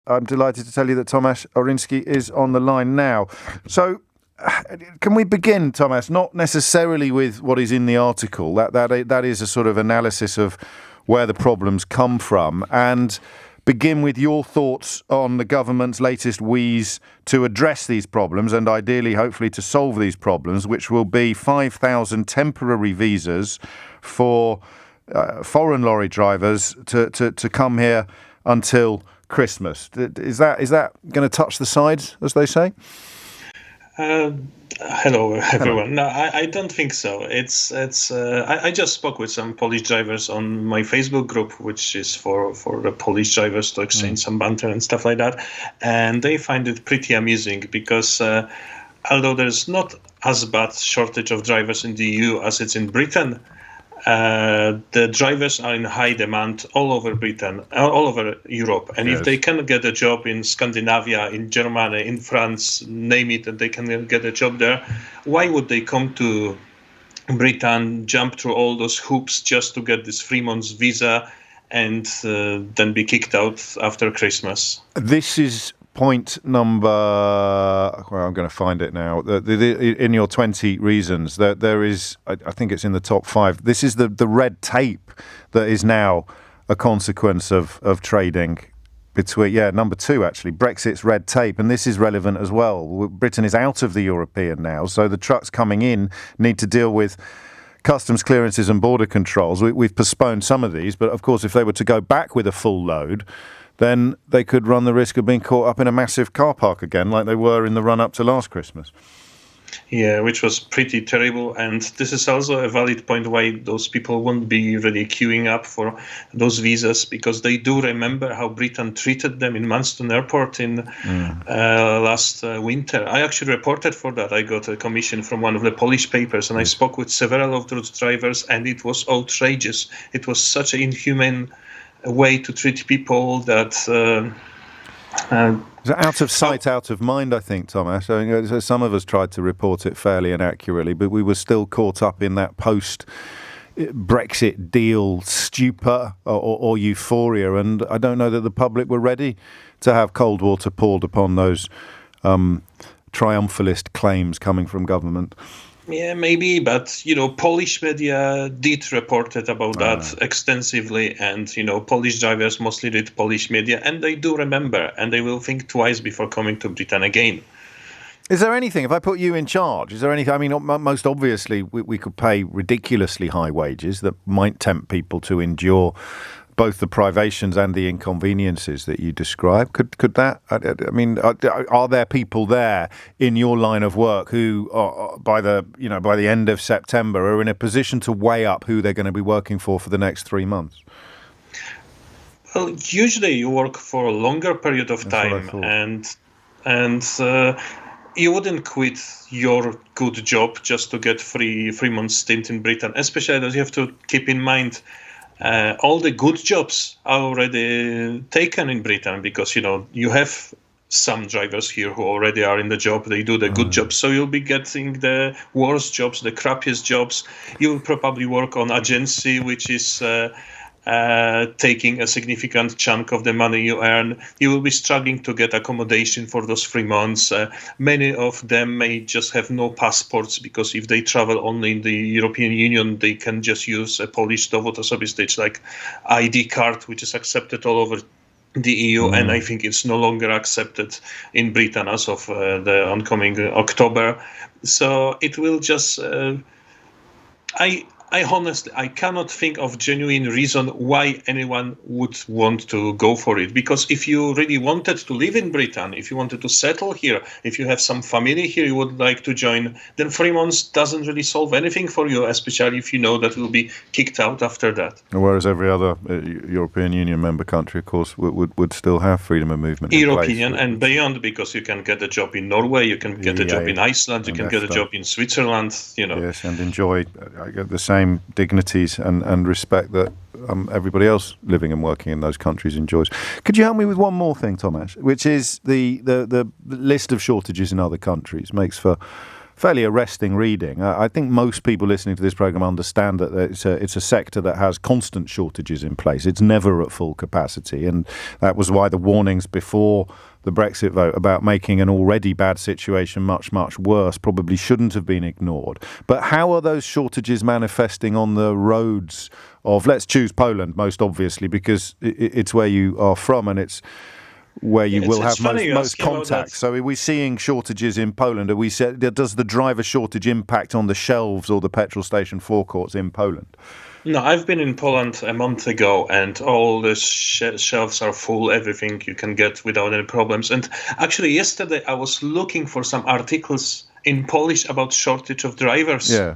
I'm delighted to tell you that Tomasz Oryński is on the line now. So, can we begin, Tomasz, not necessarily with what is in the article, that is a sort of analysis of where the problems come from, and begin with your thoughts on the government's latest wheeze to address these problems and ideally, hopefully, to solve these problems, which will be 5,000 temporary visas for foreign lorry drivers to come here until Christmas. Is that going to touch the sides, as they say? Hello, everyone. No, I don't think so. I just spoke with some Polish drivers on my Facebook group, which is for the Polish drivers to exchange some banter and stuff like that, and they find it pretty amusing because although there's not as bad shortage of drivers in the EU as it's in Britain, the drivers are in high demand all over Britain, all over Europe. And if they can get a job in Scandinavia, in Germany, in France, name it, and they can get a job there, why would they come to Britain, jump through all those hoops just to get this 3 months visa and then be kicked out after Christmas? This is point number, well, I'm going to find it now. In your 20 reasons, there is, I think it's in the top 5. This is the red tape that is now a consequence of trading between, number 2, actually, Brexit's red tape. And this is relevant as well. Britain is out of the European now, so the trucks coming in need to deal with customs clearances and border controls. We've postponed some of these, but of course, if they were to go back with a full load, then they could run the risk of being caught up in a massive car park again, like they were in the run-up to last Christmas. Yeah, which was pretty terrible. And this is also a valid point why those people won't be really queuing up for those visas, because they do remember how Britain treated them in Manston Airport in last winter. I actually reported for that. I got a commission from one of the Polish papers, and I spoke with several of those drivers, and it was outrageous. It was such an inhumane way to treat people that out of sight, out of mind, I think, Tomasz. So some of us tried to report it fairly and accurately, but we were still caught up in that post-Brexit deal stupor or euphoria, and I don't know that the public were ready to have cold water poured upon those triumphalist claims coming from government. Yeah, maybe, but, Polish media did report it about that extensively, and, Polish drivers mostly read Polish media, and they do remember, and they will think twice before coming to Britain again. Is there anything, if I put you in charge, is there anything, I mean, most obviously we could pay ridiculously high wages that might tempt people to endure both the privations and the inconveniences that you describe. Could that? I mean, are there people there in your line of work who, by the end of September, are in a position to weigh up who they're going to be working for the next 3 months? Well, usually you work for a longer period of time, and you wouldn't quit your good job just to get 3 months stint in Britain. Especially as you have to keep in mind. All the good jobs are already taken in Britain because, you have some drivers here who already are in the job. They do the good jobs. So you'll be getting the worst jobs, the crappiest jobs. You will probably work on agency, which is taking a significant chunk of the money you earn. You will be struggling to get accommodation for those 3 months. Many of them may just have no passports because if they travel only in the European Union, they can just use a Polish dowód osobisty, like ID card, which is accepted all over the EU, and I think it's no longer accepted in Britain as of the oncoming October. So it will just... I honestly, I cannot think of genuine reason why anyone would want to go for it. Because if you really wanted to live in Britain, if you wanted to settle here, if you have some family here you would like to join, then 3 months doesn't really solve anything for you, especially if you know that you'll be kicked out after that. Whereas every other European Union member country, of course, would still have freedom of movement. European and beyond, because you can get a job in Norway, you can get a job in Iceland, you can get a job in Switzerland. Yes, and enjoy the same dignities and respect that everybody else living and working in those countries enjoys. Could you help me with one more thing, Tomasz, which is the list of shortages in other countries makes for fairly arresting reading. I think most people listening to this programme understand that it's a sector that has constant shortages in place. It's never at full capacity, and that was why the warnings before the Brexit vote about making an already bad situation much, much worse probably shouldn't have been ignored. But how are those shortages manifesting on the roads of, let's choose Poland most obviously, because it's where you are from and it's where you will have most contact. So are we seeing shortages in Poland? Does the driver shortage impact on the shelves or the petrol station forecourts in Poland? No, I've been in Poland a month ago, and all the shelves are full, everything you can get without any problems. And actually, yesterday I was looking for some articles in Polish about shortage of drivers. Yeah.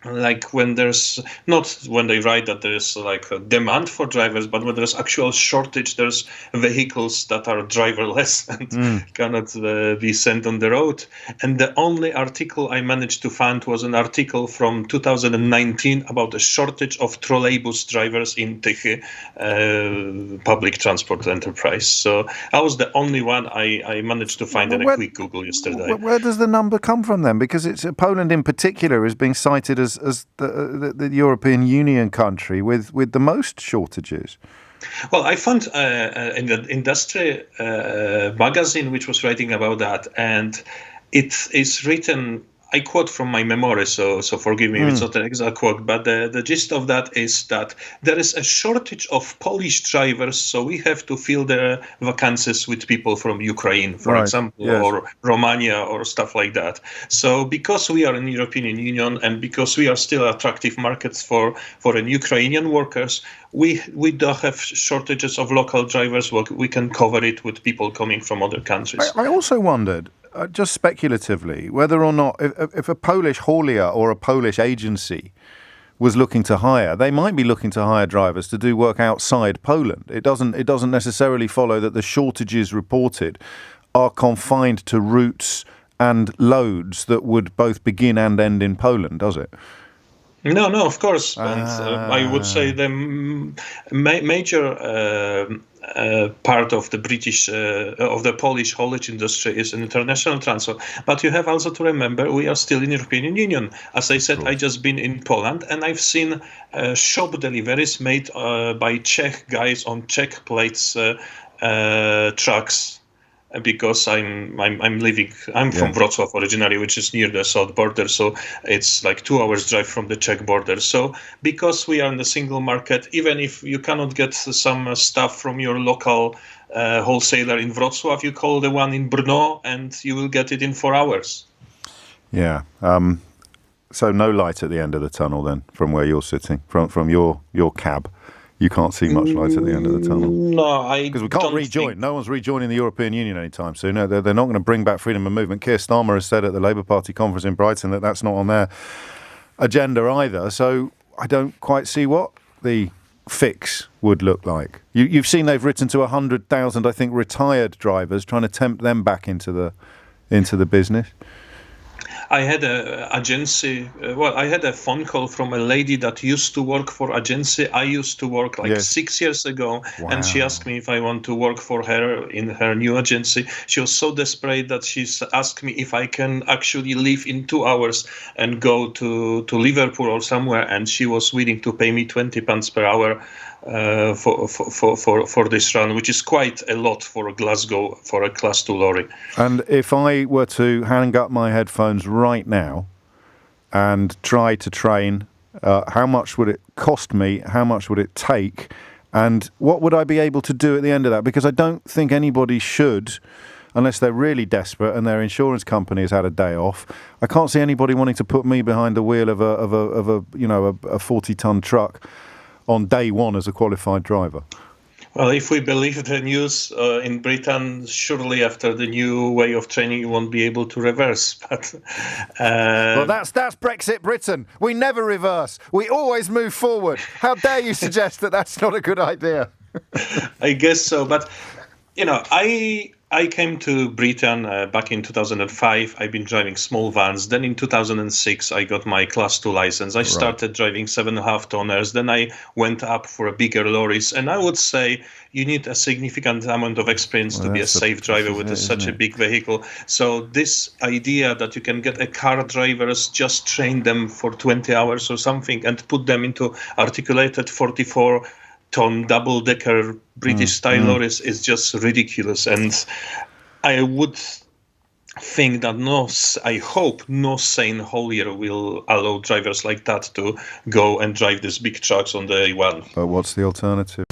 Like when there's not when they write that there's like a demand for drivers, but when there's actual shortage, there's vehicles that are driverless and cannot be sent on the road. And the only article I managed to find was an article from 2019 about a shortage of trolleybus drivers in Tychy public transport enterprise. So I was the only one I managed to find in a quick Google yesterday. Where does the number come from then? Because Poland in particular is being cited as the European Union country with the most shortages. Well, I found in the industry magazine which was writing about that, and it is written, I quote from my memory, so forgive me if it's not an exact quote, but the gist of that is that there is a shortage of Polish drivers, so we have to fill the vacancies with people from Ukraine, for example, or Romania or stuff like that. So because we are in the European Union and because we are still attractive markets for Ukrainian workers, we don't have shortages of local drivers. We can cover it with people coming from other countries. I also wondered, just speculatively, whether or not if a Polish haulier or a Polish agency was looking to hire, they might be looking to hire drivers to do work outside Poland. It doesn't necessarily follow that the shortages reported are confined to routes and loads that would both begin and end in Poland, does it? No, of course. And I would say the major part of the Polish haulage industry is an international transfer. But you have also to remember we are still in European Union. As I said, I just been in Poland and I've seen shop deliveries made by Czech guys on Czech plates trucks. Because I'm from Wrocław originally, which is near the south border, so it's like 2 hours drive from the Czech border. So because we are in the single market, even if you cannot get some stuff from your local wholesaler in Wrocław, you call the one in Brno and you will get it in 4 hours. Yeah. So no light at the end of the tunnel then, from where you're sitting, from your cab. You can't see much light at the end of the tunnel. No, because we can't rejoin. No one's rejoining the European Union anytime soon. No, they're not going to bring back freedom of movement. Keir Starmer has said at the Labour Party conference in Brighton that that's not on their agenda either. So I don't quite see what the fix would look like. You've seen they've written to 100,000, I think, retired drivers, trying to tempt them back into the business. I had I had a phone call from a lady that used to work for agency I used to work 6 years ago. Wow. And she asked me if I want to work for her in her new agency. She was so desperate that she's asked me if I can actually leave in 2 hours and go to Liverpool or somewhere. And she was willing to pay me £20 per hour for this run, which is quite a lot for Glasgow for a Class 2 lorry. And if I were to hang up my headphones right now and try to train, how much would it cost me? How much would it take? And what would I be able to do at the end of that? Because I don't think anybody should, unless they're really desperate and their insurance company has had a day off. I can't see anybody wanting to put me behind the wheel of a 40-ton truck on day one as a qualified driver. Well, if we believe the news in Britain, surely after the new way of training, you won't be able to reverse. But well, that's Brexit Britain. We never reverse. We always move forward. How dare you suggest that that's not a good idea? I guess so. But, I came to Britain back in 2005. I've been driving small vans. Then in 2006, I got my Class 2 license. I started driving 7.5 tonners. Then I went up for bigger lorries. And I would say you need a significant amount of experience to be a safe driver with such a big vehicle. So this idea that you can get a car drivers, just train them for 20 hours or something and put them into articulated 44-ton double-decker British-style lorries is just ridiculous. And I would think that I hope no sane haulier will allow drivers like that to go and drive these big trucks on the A1. But what's the alternative?